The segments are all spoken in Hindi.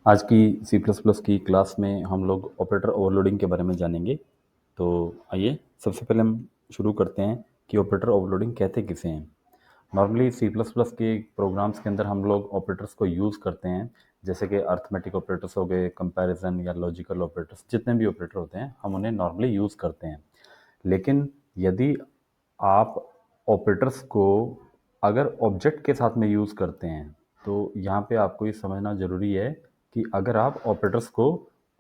आज की सी प्लस प्लस की क्लास में हम लोग ऑपरेटर ओवरलोडिंग के बारे में जानेंगे। तो आइए सबसे पहले हम शुरू करते हैं कि ऑपरेटर ओवरलोडिंग कहते किसे हैं। नॉर्मली सी प्लस प्लस के प्रोग्राम्स के अंदर हम लोग ऑपरेटर्स को यूज़ करते हैं, जैसे कि अर्थमेटिक ऑपरेटर्स हो गए, कंपैरिजन या लॉजिकल ऑपरेटर्स, जितने भी ऑपरेटर होते हैं हम उन्हें नॉर्मली यूज़ करते हैं। लेकिन यदि आप ऑपरेटर्स को अगर ऑब्जेक्ट के साथ में यूज़ करते हैं, तो यहाँ पे आपको ये समझना ज़रूरी है कि अगर आप ऑपरेटर्स को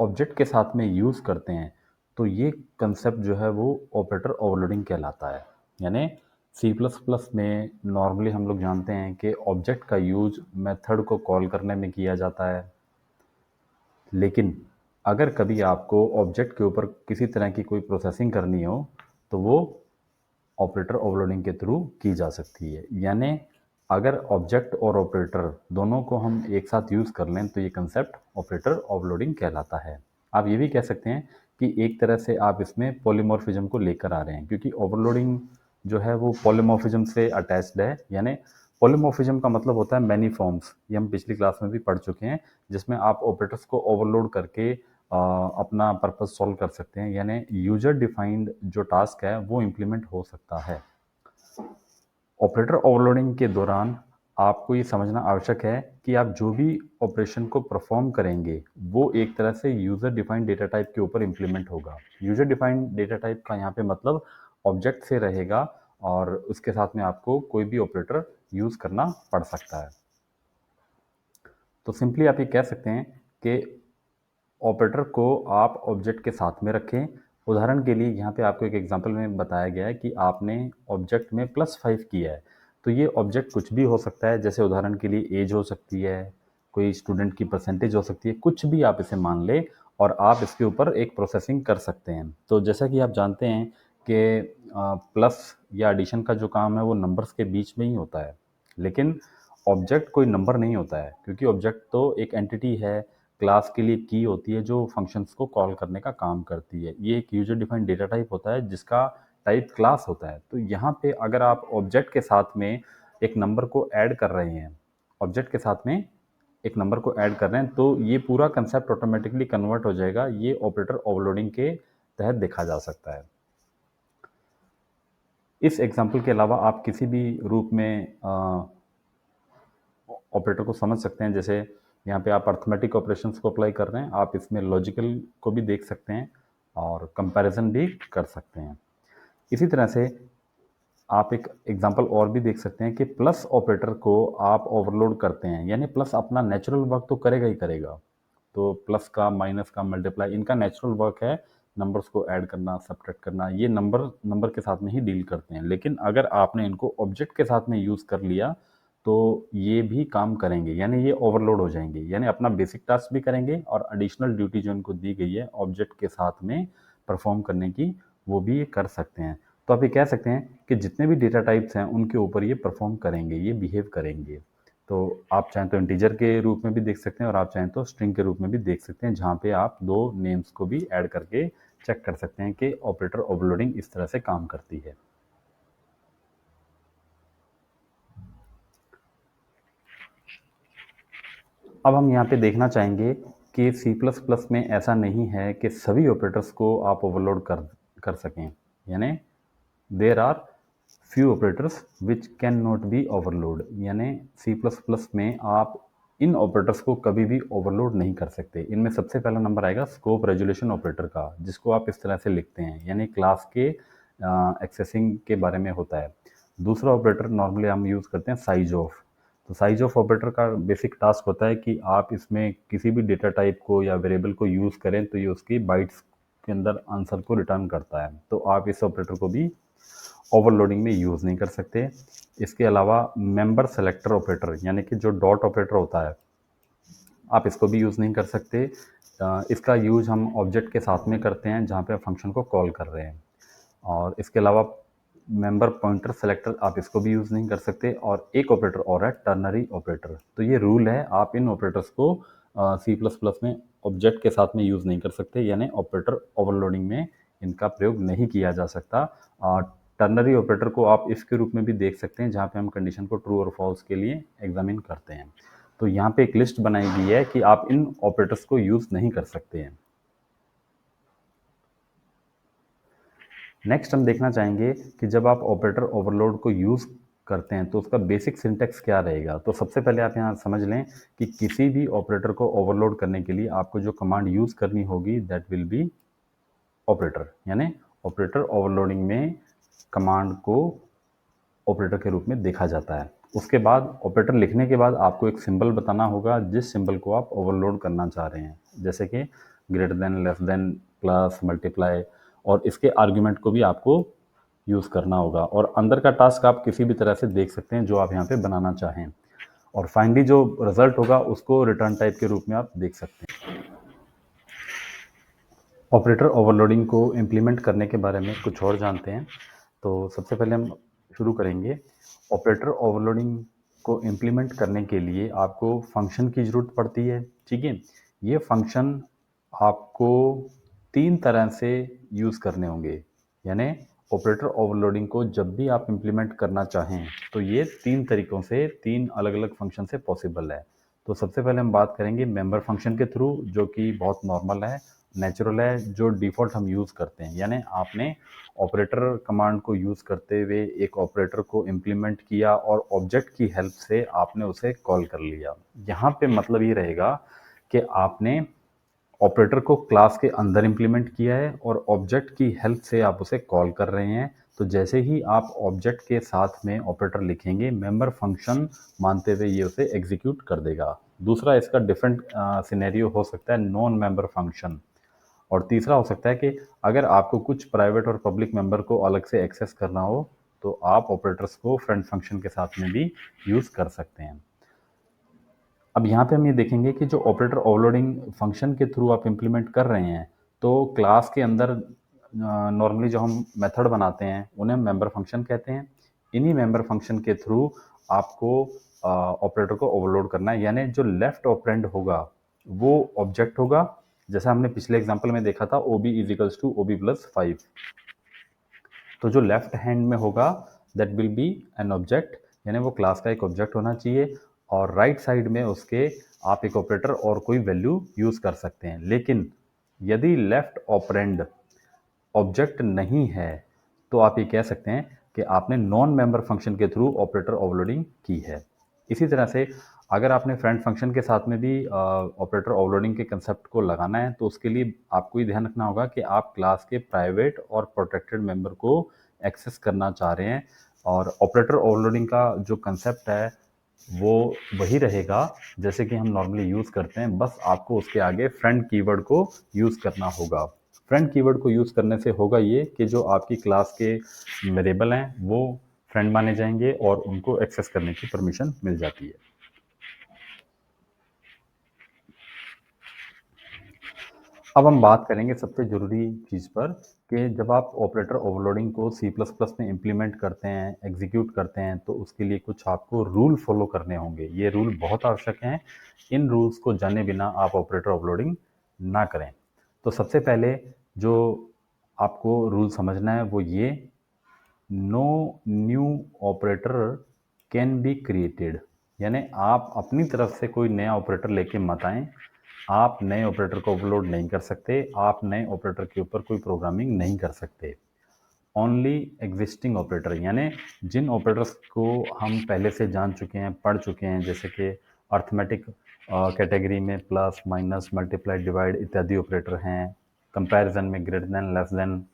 ऑब्जेक्ट के साथ में यूज़ करते हैं, तो ये कंसेप्ट जो है वो ऑपरेटर ओवरलोडिंग कहलाता है। यानी सी प्लस प्लस में नॉर्मली हम लोग जानते हैं कि ऑब्जेक्ट का यूज मेथड को कॉल करने में किया जाता है, लेकिन अगर कभी आपको ऑब्जेक्ट के ऊपर किसी तरह की कोई प्रोसेसिंग करनी हो, तो वो ऑपरेटर ओवरलोडिंग के थ्रू की जा सकती है। यानी अगर ऑब्जेक्ट और ऑपरेटर दोनों को हम एक साथ यूज़ कर लें, तो ये कंसेप्ट ऑपरेटर ओवरलोडिंग कहलाता है। आप ये भी कह सकते हैं कि एक तरह से आप इसमें पॉलीमॉर्फिज्म को लेकर आ रहे हैं, क्योंकि ओवरलोडिंग जो है वो पॉलीमॉर्फिज्म से अटैच्ड है। यानी पॉलीमॉर्फिज्म का मतलब होता है मैनी फॉर्म्स। ये हम पिछली क्लास में भी पढ़ चुके हैं, जिसमें आप ऑपरेटर्स को ओवरलोड करके अपना पर्पस सॉल्व कर सकते हैं। यानी यूजर डिफाइंड जो टास्क है वो इम्प्लीमेंट हो सकता है। ऑपरेटर ओवरलोडिंग के दौरान आपको ये समझना आवश्यक है कि आप जो भी ऑपरेशन को परफॉर्म करेंगे, वो एक तरह से यूज़र डिफाइंड डेटा टाइप के ऊपर इम्प्लीमेंट होगा। यूज़र डिफाइंड डेटा टाइप का यहाँ पे मतलब ऑब्जेक्ट से रहेगा, और उसके साथ में आपको कोई भी ऑपरेटर यूज़ करना पड़ सकता है। तो सिंपली आप ये कह सकते हैं कि ऑपरेटर को आप ऑब्जेक्ट के साथ में रखें। उदाहरण के लिए यहाँ पे आपको एक एग्जांपल में बताया गया है कि आपने ऑब्जेक्ट में +5 किया है, तो ये ऑब्जेक्ट कुछ भी हो सकता है। जैसे उदाहरण के लिए एज हो सकती है, कोई स्टूडेंट की परसेंटेज हो सकती है, कुछ भी आप इसे मान लें और आप इसके ऊपर एक प्रोसेसिंग कर सकते हैं। तो जैसा कि आप जानते हैं कि प्लस या एडिशन का जो काम है वो नंबर्स के बीच में ही होता है, लेकिन ऑब्जेक्ट कोई नंबर नहीं होता है, क्योंकि ऑब्जेक्ट तो एक एंटिटी है, क्लास के लिए की होती है जो फंक्शंस को कॉल करने का काम करती है। ये एक यूजर डिफाइंड डेटा टाइप होता है जिसका टाइप क्लास होता है। तो यहाँ पे अगर आप ऑब्जेक्ट के साथ में एक नंबर को ऐड कर रहे हैं, ऑब्जेक्ट के साथ में एक नंबर को ऐड कर रहे हैं, तो ये पूरा कंसेप्ट ऑटोमेटिकली कन्वर्ट हो जाएगा। ये ऑपरेटर ओवरलोडिंग के तहत देखा जा सकता है। इस एग्जाम्पल के अलावा आप किसी भी रूप में ऑपरेटर को समझ सकते हैं। जैसे यहाँ पे आप अर्थमेटिक ऑपरेशंस को अप्लाई कर रहे हैं, आप इसमें लॉजिकल को भी देख सकते हैं और कंपैरिजन भी कर सकते हैं। इसी तरह से आप एक एग्जांपल और भी देख सकते हैं कि प्लस ऑपरेटर को आप ओवरलोड करते हैं, यानी प्लस अपना नेचुरल वर्क तो करेगा ही करेगा। तो प्लस का, माइनस का, मल्टीप्लाई, इनका नेचुरल वर्क है नंबर्स को ऐड करना, सब्ट्रैक्ट करना। ये नंबर नंबर के साथ में ही डील करते हैं। लेकिन अगर आपने इनको ऑब्जेक्ट के साथ में यूज़ कर लिया, तो ये भी काम करेंगे, यानी ये ओवरलोड हो जाएंगे, यानी अपना बेसिक टास्क भी करेंगे और एडिशनल ड्यूटी जो इनको दी गई है ऑब्जेक्ट के साथ में परफॉर्म करने की, वो भी ये कर सकते हैं। तो आप ये कह सकते हैं कि जितने भी डेटा टाइप्स हैं उनके ऊपर ये परफॉर्म करेंगे, ये बिहेव करेंगे। तो आप चाहें तो इंटीजर के रूप में भी देख सकते हैं और आप चाहें तो स्ट्रिंग के रूप में भी देख सकते हैं, जहाँ पे आप दो नेम्स को भी ऐड करके चेक कर सकते हैं कि ऑपरेटर ओवरलोडिंग इस तरह से काम करती है। अब हम यहाँ पे देखना चाहेंगे कि सी प्लस प्लस में ऐसा नहीं है कि सभी ऑपरेटर्स को आप ओवरलोड कर सकें। यानी there are few operators which can not be overload. यानी सी प्लस प्लस में आप इन ऑपरेटर्स को कभी भी ओवरलोड नहीं कर सकते। इनमें सबसे पहला नंबर आएगा स्कोप रेजोल्यूशन ऑपरेटर का, जिसको आप इस तरह से लिखते हैं, यानी क्लास के एक्सेसिंग के बारे में होता है। दूसरा ऑपरेटर नॉर्मली हम यूज़ करते हैं साइज ऑफ। तो साइज ऑफ ऑपरेटर का बेसिक टास्क होता है कि आप इसमें किसी भी डेटा टाइप को या वेरिएबल को यूज़ करें तो ये उसकी बाइट्स के अंदर आंसर को रिटर्न करता है। तो आप इस ऑपरेटर को भी ओवरलोडिंग में यूज़ नहीं कर सकते। इसके अलावा मेंबर सेलेक्टर ऑपरेटर, यानी कि जो डॉट ऑपरेटर होता है, आप इसको भी यूज़ नहीं कर सकते। इसका यूज हम ऑब्जेक्ट के साथ में करते हैं जहाँ पे फंक्शन को कॉल कर रहे हैं। और इसके अलावा मेंबर पॉइंटर सेलेक्टर, आप इसको भी यूज़ नहीं कर सकते। और एक ऑपरेटर और है टर्नरी ऑपरेटर। तो ये रूल है, आप इन ऑपरेटर्स को सी प्लस प्लस में ऑब्जेक्ट के साथ में यूज़ नहीं कर सकते, यानी ऑपरेटर ओवरलोडिंग में इनका प्रयोग नहीं किया जा सकता। टर्नरी ऑपरेटर को आप इसके रूप में भी देख सकते हैं, जहाँ पे हम कंडीशन को ट्रू और फॉल्स के लिए एग्जामिन करते हैं। तो यहाँ पे एक लिस्ट बनाई गई है कि आप इन ऑपरेटर्स को यूज़ नहीं कर सकते हैं। नेक्स्ट हम देखना चाहेंगे कि जब आप ऑपरेटर ओवरलोड को यूज़ करते हैं तो उसका बेसिक सिंटेक्स क्या रहेगा। तो सबसे पहले आप यहाँ समझ लें कि किसी भी ऑपरेटर को ओवरलोड करने के लिए आपको जो कमांड यूज़ करनी होगी दैट विल बी ऑपरेटर, यानी ऑपरेटर ओवरलोडिंग में कमांड को ऑपरेटर के रूप में देखा जाता है। उसके बाद ऑपरेटर लिखने के बाद आपको एक सिंबल बताना होगा जिस सिंबल को आप ओवरलोड करना चाह रहे हैं, जैसे कि greater than, less than, plus, multiply, और इसके आर्ग्यूमेंट को भी आपको यूज़ करना होगा। और अंदर का टास्क आप किसी भी तरह से देख सकते हैं जो आप यहाँ पे बनाना चाहें, और फाइनली जो रिजल्ट होगा उसको रिटर्न टाइप के रूप में आप देख सकते हैं। ऑपरेटर ओवरलोडिंग को इम्प्लीमेंट करने के बारे में कुछ और जानते हैं। तो सबसे पहले हम शुरू करेंगे। ऑपरेटर ओवरलोडिंग को इम्प्लीमेंट करने के लिए आपको फंक्शन की ज़रूरत पड़ती है, ठीक है। ये फंक्शन आपको 3 तरह से यूज़ करने होंगे, यानी ऑपरेटर ओवरलोडिंग को जब भी आप इम्प्लीमेंट करना चाहें तो ये 3 तरीक़ों से, 3 अलग-अलग फंक्शन से पॉसिबल है। तो सबसे पहले हम बात करेंगे मेंबर फंक्शन के थ्रू, जो कि बहुत नॉर्मल है, नेचुरल है, जो डिफ़ॉल्ट हम यूज़ करते हैं। यानी आपने ऑपरेटर कमांड को यूज़ करते हुए एक ऑपरेटर को इम्प्लीमेंट किया और ऑब्जेक्ट की हेल्प से आपने उसे कॉल कर लिया। यहाँ पे मतलब ये रहेगा कि आपने ऑपरेटर को क्लास के अंदर इम्प्लीमेंट किया है और ऑब्जेक्ट की हेल्प से आप उसे कॉल कर रहे हैं। तो जैसे ही आप ऑब्जेक्ट के साथ में ऑपरेटर लिखेंगे, मेंबर फंक्शन मानते हुए ये उसे एग्जीक्यूट कर देगा। दूसरा इसका डिफरेंट सिनेरियो हो सकता है नॉन मेंबर फंक्शन, और तीसरा हो सकता है कि अगर आपको कुछ प्राइवेट और पब्लिक मेंबर को अलग से एक्सेस करना हो तो आप ऑपरेटर्स को फ्रेंड फंक्शन के साथ में भी यूज़ कर सकते हैं। अब यहाँ पे हम ये देखेंगे कि जो ऑपरेटर ओवरलोडिंग फंक्शन के थ्रू आप इम्प्लीमेंट कर रहे हैं, तो क्लास के अंदर नॉर्मली जो हम मेथड बनाते हैं उन्हें मेंबर फंक्शन कहते हैं। इन्हीं मेंबर फंक्शन के थ्रू आपको ऑपरेटर को ओवरलोड करना है, यानी जो लेफ्ट ऑपरेंड होगा वो ऑब्जेक्ट होगा, जैसा हमने पिछले एग्जाम्पल में देखा था OB is equals to OB plus 5। तो जो लेफ्ट हैंड में होगा that will be an object, यानी वो क्लास का एक ऑब्जेक्ट होना चाहिए, और राइट साइड में उसके आप एक ऑपरेटर और कोई वैल्यू यूज़ कर सकते हैं। लेकिन यदि लेफ्ट ऑपरेंड ऑब्जेक्ट नहीं है तो आप ये कह सकते हैं कि आपने नॉन मेंबर फंक्शन के थ्रू ऑपरेटर ओवरलोडिंग की है। इसी तरह से अगर आपने फ्रेंड फंक्शन के साथ में भी ऑपरेटर ओवरलोडिंग के कंसेप्ट को लगाना है तो उसके लिए आपको ये ध्यान रखना होगा कि आप क्लास के प्राइवेट और प्रोटेक्टेड मेंबर को एक्सेस करना चाह रहे हैं, और ऑपरेटर ओवरलोडिंग का जो कंसेप्ट है वो वही रहेगा जैसे कि हम नॉर्मली यूज़ करते हैं, बस आपको उसके आगे फ्रेंड कीवर्ड को यूज़ करना होगा। फ्रेंड कीवर्ड को यूज़ करने से होगा ये कि जो आपकी क्लास के वेरिएबल हैं वो फ्रेंड माने जाएंगे और उनको एक्सेस करने की परमिशन मिल जाती है। अब हम बात करेंगे सबसे ज़रूरी चीज़ पर कि जब आप ऑपरेटर ओवरलोडिंग को C++ में इम्प्लीमेंट करते हैं, एग्जीक्यूट करते हैं, तो उसके लिए कुछ आपको रूल फॉलो करने होंगे। ये रूल बहुत आवश्यक हैं। इन रूल्स को जाने बिना आप ऑपरेटर ओवरलोडिंग ना करें। तो सबसे पहले जो आपको रूल समझना है वो ये, no new operator can be created, यानी आप अपनी तरफ से कोई नया ऑपरेटर लेके मत आएँ। आप नए ऑपरेटर को ओवरलोड नहीं कर सकते, आप नए ऑपरेटर के ऊपर कोई प्रोग्रामिंग नहीं कर सकते। ओनली एग्जिस्टिंग ऑपरेटर, यानी जिन ऑपरेटर्स को हम पहले से जान चुके हैं, पढ़ चुके हैं, जैसे कि अर्थमेटिक कैटेगरी में प्लस, माइनस, मल्टीप्लाई, डिवाइड इत्यादि ऑपरेटर हैं। कंपैरिजन में greater than, less than,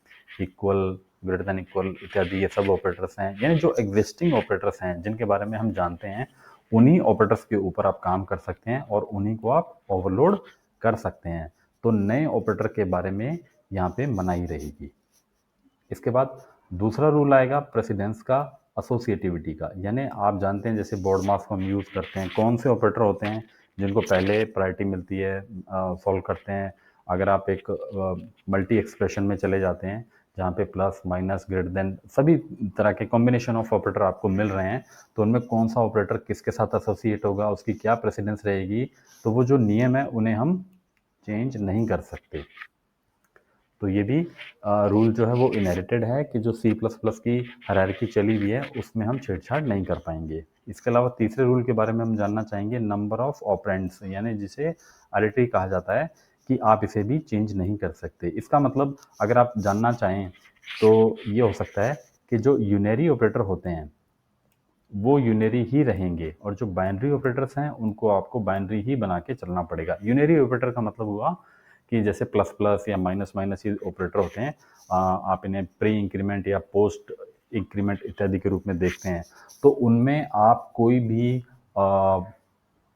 equal, greater than equal इत्यादि ये सब ऑपरेटर्स हैं। यानी जो एग्जिस्टिंग ऑपरेटर्स हैं जिनके बारे में हम जानते हैं, उन्हीं ऑपरेटर्स के ऊपर आप काम कर सकते हैं और उन्हीं को आप ओवरलोड कर सकते हैं। तो नए ऑपरेटर के बारे में यहाँ पे मनाही रहेगी। इसके बाद दूसरा रूल आएगा प्रेसिडेंस का, एसोसिएटिविटी का, यानी आप जानते हैं जैसे बोर्ड मास को हम यूज़ करते हैं, कौन से ऑपरेटर होते हैं जिनको पहले प्रायोरिटी मिलती है, सॉल्व करते हैं। अगर आप एक मल्टी एक्सप्रेशन में चले जाते हैं जहाँ पे प्लस, माइनस, ग्रेटर देन सभी तरह के कॉम्बिनेशन ऑफ ऑपरेटर आपको मिल रहे हैं, तो उनमें कौन सा ऑपरेटर किसके साथ एसोसिएट होगा, उसकी क्या प्रेसिडेंस रहेगी, तो वो जो नियम है उन्हें हम चेंज नहीं कर सकते। तो ये भी रूल जो है वो इनहेरिटेड है कि जो C++ की हायरार्की चली हुई है उसमें हम छेड़छाड़ नहीं कर पाएंगे। इसके अलावा तीसरे रूल के बारे में हम जानना चाहेंगे, नंबर ऑफ ऑपरेंड्स, यानी जिसे आर्बिट्री कहा जाता है कि आप इसे भी चेंज नहीं कर सकते। इसका मतलब अगर आप जानना चाहें तो ये हो सकता है कि जो यूनरी ऑपरेटर होते हैं वो यूनरी ही रहेंगे और जो बाइनरी ऑपरेटर्स हैं उनको आपको बाइनरी ही बना के चलना पड़ेगा। यूनरी ऑपरेटर का मतलब हुआ कि जैसे प्लस प्लस या माइनस माइनस ये ऑपरेटर होते हैं, आप इन्हें प्री इंक्रीमेंट या पोस्ट इंक्रीमेंट इत्यादि के रूप में देखते हैं। तो उनमें आप कोई भी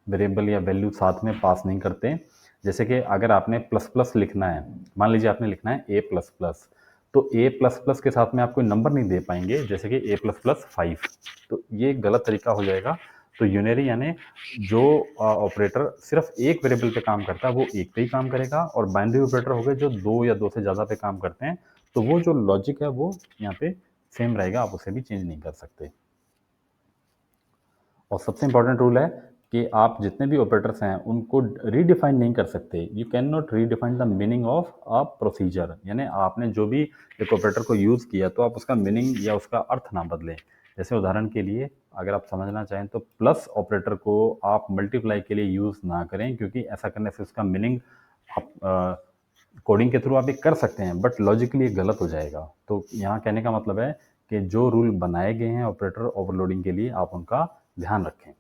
वेरिएबल या वैल्यू साथ में पास नहीं करते। जैसे कि अगर आपने प्लस प्लस लिखना है, मान लीजिए आपने लिखना है ए प्लस प्लस, तो ए प्लस प्लस के साथ में आप कोई नंबर नहीं दे पाएंगे, जैसे कि ए प्लस प्लस 5, तो ये गलत तरीका हो जाएगा। तो यूनरी यानी जो ऑपरेटर सिर्फ एक वेरिएबल पे काम करता है वो एक पे ही काम करेगा, और बाइनरी ऑपरेटर हो गए जो दो या दो से ज़्यादा पे काम करते हैं, तो वो जो लॉजिक है वो यहाँ पे सेम रहेगा, आप उसे भी चेंज नहीं कर सकते। और सबसे इंपॉर्टेंट रूल है कि आप जितने भी ऑपरेटर्स हैं उनको रीडिफाइन नहीं कर सकते। You can not redefine the meaning of a procedure, यानी आपने जो भी एक ऑपरेटर को यूज़ किया तो आप उसका मीनिंग या उसका अर्थ ना बदलें। जैसे उदाहरण के लिए अगर आप समझना चाहें तो प्लस ऑपरेटर को आप मल्टीप्लाई के लिए यूज़ ना करें, क्योंकि ऐसा करने से उसका मीनिंग आप कोडिंग के थ्रू आप ये कर सकते हैं बट लॉजिकली ये गलत हो जाएगा। तो यहाँ कहने का मतलब है कि जो रूल बनाए गए हैं ऑपरेटर ओवरलोडिंग के लिए आप उनका ध्यान रखें।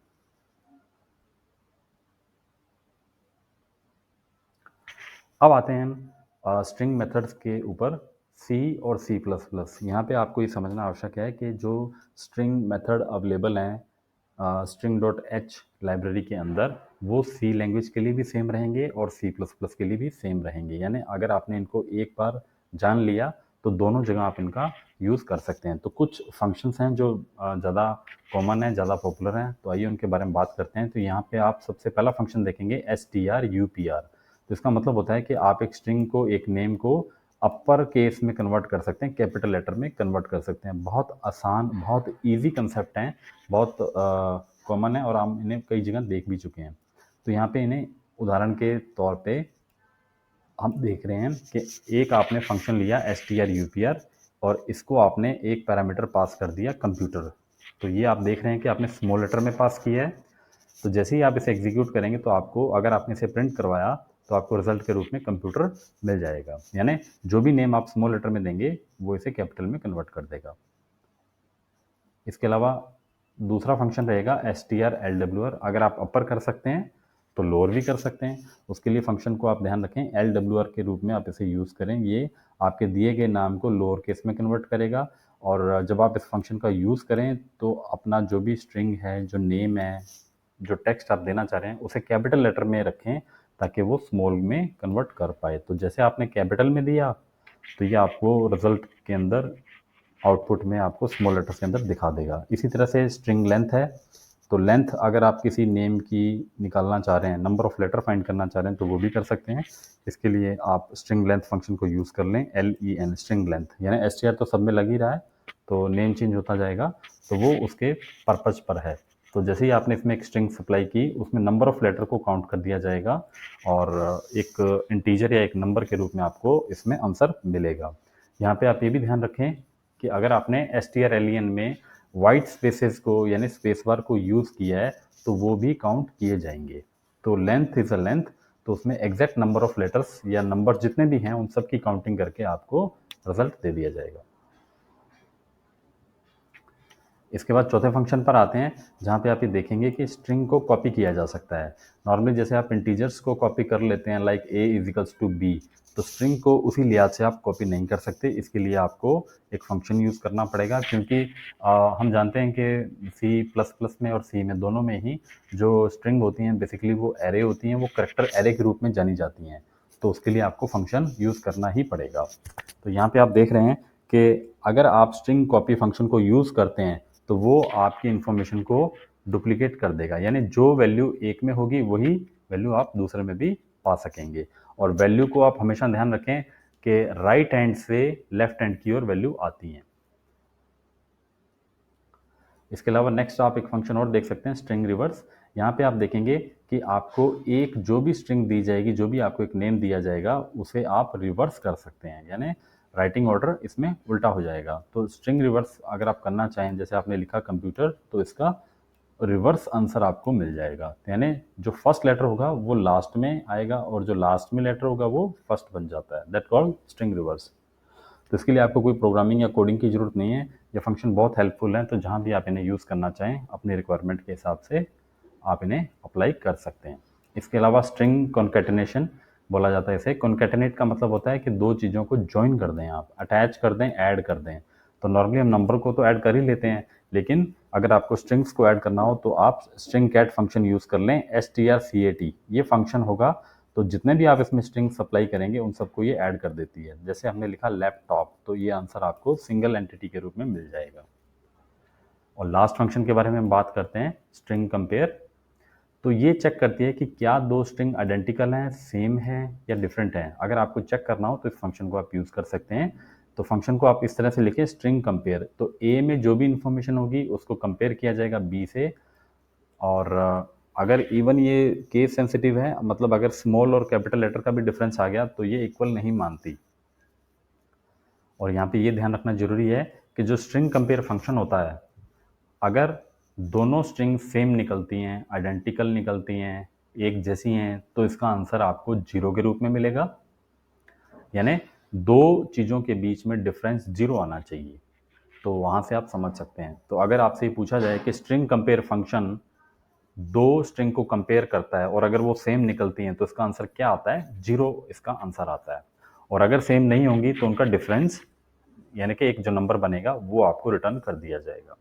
अब आते हैं हम स्ट्रिंग मेथड्स के ऊपर, सी और सी प्लस प्लस। यहाँ पे आपको ये समझना आवश्यक है कि जो स्ट्रिंग मेथड अवेलेबल हैं स्ट्रिंग डॉट एच लाइब्रेरी के अंदर, वो सी लैंग्वेज के लिए भी सेम रहेंगे और सी प्लस प्लस के लिए भी सेम रहेंगे। यानी अगर आपने इनको एक बार जान लिया तो दोनों जगह आप इनका यूज़ कर सकते हैं। तो कुछ फंक्शंस हैं जो ज़्यादा कॉमन है, ज़्यादा पॉपुलर हैं, तो आइए उनके बारे में बात करते हैं। तो यहाँ पे आप सबसे पहला फंक्शन देखेंगे str_upr। तो इसका मतलब होता है कि आप एक स्ट्रिंग को, एक नेम को अपर केस में कन्वर्ट कर सकते हैं, कैपिटल लेटर में कन्वर्ट कर सकते हैं। बहुत आसान, बहुत इजी कंसेप्ट हैं, बहुत कॉमन है और हम इन्हें कई जगह देख भी चुके हैं। तो यहाँ पे इन्हें उदाहरण के तौर पे हम देख रहे हैं कि एक आपने फंक्शन लिया str_upr और इसको आपने एक पैरामीटर पास कर दिया कंप्यूटर। तो ये आप देख रहे हैं कि आपने स्मॉल लेटर में पास किया है। तो जैसे ही आप इसे एग्जीक्यूट करेंगे तो आपको, अगर आपने इसे प्रिंट करवाया तो आपको रिजल्ट के रूप में कंप्यूटर मिल जाएगा। यानी जो भी नेम आप स्मॉल लेटर में देंगे वो इसे कैपिटल में कन्वर्ट कर देगा। इसके अलावा दूसरा फंक्शन रहेगा strLWR। अगर आप अपर कर सकते हैं तो लोअर भी कर सकते हैं। उसके लिए फंक्शन को आप ध्यान रखें, LWR के रूप में आप इसे यूज़ करें। ये आपके दिए गए नाम को लोअर केस में कन्वर्ट करेगा, और जब आप इस फंक्शन का यूज़ करें तो अपना जो भी स्ट्रिंग है, जो नेम है, जो टेक्स्ट आप देना चाह रहे हैं उसे कैपिटल लेटर में रखें ताकि वो स्मॉल में कन्वर्ट कर पाए। तो जैसे आपने कैपिटल में दिया तो ये आपको रिजल्ट के अंदर, आउटपुट में आपको स्मॉल लेटर्स के अंदर दिखा देगा। इसी तरह से स्ट्रिंग लेंथ है, तो लेंथ अगर आप किसी नेम की निकालना चाह रहे हैं, नंबर ऑफ लेटर फाइंड करना चाह रहे हैं तो वो भी कर सकते हैं। इसके लिए आप स्ट्रिंग लेंथ फंक्शन को यूज़ कर लें, LEN स्ट्रिंग लेंथ। यानी str तो सब में लग ही रहा है, तो नेम चेंज होता जाएगा, तो वो उसके पर्पज़ पर है। तो जैसे ही आपने इसमें एक स्ट्रिंग सप्लाई की, उसमें नंबर ऑफ लेटर को काउंट कर दिया जाएगा और एक इंटीजर या एक नंबर के रूप में आपको इसमें आंसर मिलेगा। यहाँ पे आप ये भी ध्यान रखें कि अगर आपने strlen में वाइट स्पेसेस को यानी स्पेस बार को यूज़ किया है तो वो भी काउंट किए जाएंगे। तो लेंथ इज़ अ लेंथ, तो उसमें एग्जैक्ट नंबर ऑफ लेटर्स या नंबर जितने भी हैं उन सब की काउंटिंग करके आपको रिजल्ट दे दिया जाएगा। इसके बाद चौथे फंक्शन पर आते हैं, जहाँ पे आप ये देखेंगे कि स्ट्रिंग को कॉपी किया जा सकता है। नॉर्मली जैसे आप इंटीजर्स को कॉपी कर लेते हैं, लाइक a=b, तो स्ट्रिंग को उसी लिहाज से आप कॉपी नहीं कर सकते। इसके लिए आपको एक फंक्शन यूज़ करना पड़ेगा, क्योंकि हम जानते हैं कि सी प्लस प्लस में और सी में दोनों में ही जो स्ट्रिंग होती हैं बेसिकली वो एरे होती हैं, वो करेक्टर एरे के रूप में जानी जाती हैं। तो उसके लिए आपको फंक्शन यूज़ करना ही पड़ेगा। तो यहाँ पे आप देख रहे हैं कि अगर आप स्ट्रिंग कॉपी फंक्शन को यूज़ करते हैं तो वो आपकी इन्फॉर्मेशन को डुप्लीकेट कर देगा, यानी जो वैल्यू एक में होगी वही वैल्यू आप दूसरे में भी पा सकेंगे। और वैल्यू को आप हमेशा ध्यान रखें कि राइट हैंड से लेफ्ट हैंड की ओर वैल्यू आती हैं। इसके अलावा नेक्स्ट आप एक फंक्शन और देख सकते हैं, स्ट्रिंग रिवर्स। यहाँ पे आप देखेंगे कि आपको एक जो भी स्ट्रिंग दी जाएगी, जो भी आपको एक नेम दिया जाएगा, उसे आप रिवर्स कर सकते हैं, यानी राइटिंग ऑर्डर इसमें उल्टा हो जाएगा। तो स्ट्रिंग रिवर्स अगर आप करना चाहें, जैसे आपने लिखा कंप्यूटर, तो इसका रिवर्स आंसर आपको मिल जाएगा। यानी जो फर्स्ट लेटर होगा वो लास्ट में आएगा और जो लास्ट में लेटर होगा वो फर्स्ट बन जाता है। That called string reverse. तो इसके लिए आपको कोई प्रोग्रामिंग या कोडिंग की ज़रूरत नहीं है। ये फंक्शन बहुत हेल्पफुल है, तो जहाँ भी आप इन्हें यूज़ करना चाहें अपने रिक्वायरमेंट के हिसाब से आप इन्हें अप्लाई कर सकते हैं। इसके अलावा स्ट्रिंग कॉन्केटिनेशन बोला जाता है इसे। कॉन्केटिनेट का मतलब होता है कि दो चीज़ों को ज्वाइन कर दें, आप अटैच कर दें, ऐड कर दें। तो नॉर्मली हम नंबर को तो ऐड कर ही लेते हैं, लेकिन अगर आपको स्ट्रिंग्स को ऐड करना हो तो आप स्ट्रिंग कैट फंक्शन यूज़ कर लें, STRCAT। ये फंक्शन होगा तो जितने भी आप इसमें स्ट्रिंग सप्लाई करेंगे उन सबको ये ऐड कर देती है। जैसे हमने लिखा लैपटॉप, तो ये आंसर आपको सिंगल एंटिटी के रूप में मिल जाएगा। और लास्ट फंक्शन के बारे में हम बात करते हैं, स्ट्रिंग कंपेयर। तो ये चेक करती है कि क्या दो स्ट्रिंग आइडेंटिकल हैं, सेम हैं या डिफरेंट हैं। अगर आपको चेक करना हो तो इस फंक्शन को आप यूज़ कर सकते हैं। तो फंक्शन को आप इस तरह से लिखें, स्ट्रिंग कंपेयर। तो ए में जो भी इंफॉर्मेशन होगी उसको कंपेयर किया जाएगा बी से। और अगर इवन ये केस सेंसिटिव है, मतलब अगर स्मॉल और कैपिटल लेटर का भी डिफरेंस आ गया तो ये इक्वल नहीं मानती। और यहाँ पे ये ध्यान रखना जरूरी है कि जो स्ट्रिंग कंपेयर फंक्शन होता है, अगर दोनों स्ट्रिंग सेम निकलती हैं, आइडेंटिकल निकलती हैं, एक जैसी हैं, तो इसका आंसर आपको 0 के रूप में मिलेगा। यानी दो चीज़ों के बीच में डिफरेंस 0 आना चाहिए। तो वहाँ से आप समझ सकते हैं। तो अगर आपसे ये पूछा जाए कि स्ट्रिंग कंपेयर फंक्शन दो स्ट्रिंग को कंपेयर करता है और अगर वो सेम निकलती हैं तो इसका आंसर क्या आता है, 0 इसका आंसर आता है। और अगर सेम नहीं होंगी तो उनका डिफरेंस यानी कि एक जो नंबर बनेगा वो आपको रिटर्न कर दिया जाएगा।